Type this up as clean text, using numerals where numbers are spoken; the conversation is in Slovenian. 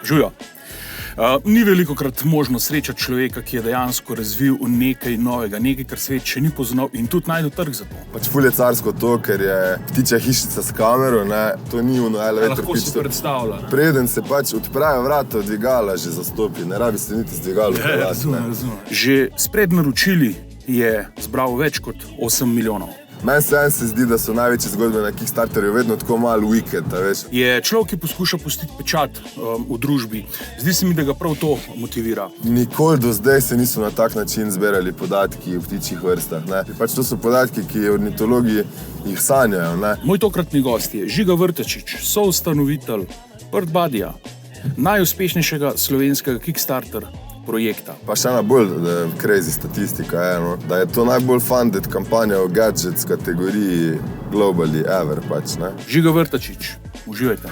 Žujo. Ni velikokrat možno srečati človeka, ki je dejansko razvil nekaj novega, nekaj, kar svet še ni poznal in tudi najdu trg za to. Pač ful je carsko to, ker je ptičja hišica s kamero, ne, to ni ono elevator Lahko si predstavlja. Preden se pač odpravijo vrata, dvigala že zastopi, ne rabi se niti z dvigalom pelati. Razumem. Že s prednaročili je zbral več kot 8 milijonov. Meni se zdi, da so največje zgodbe na Kickstarterju vedno tako malo wicked, veš. Je človek, ki poskuša pustiti pečat v družbi. Zdi se mi, da ga prav to motivira. Nikoli do zdaj se niso na tak način zbirali podatki v ptičjih vrstah, ne. Pač to so podatki, ki ornitologi jih sanjajo, ne. Moj tokratni gost je Žiga Vrtačič, soustanovitelj Birdbuddya, najuspešnejšega slovenskega Kickstarter projekta. Pa še ena bolj crazy statistika je, no, da je to najbolj funded kampanja o gadgets kategoriji globally ever, pač, ne. Žiga Vrtačič, uživajte.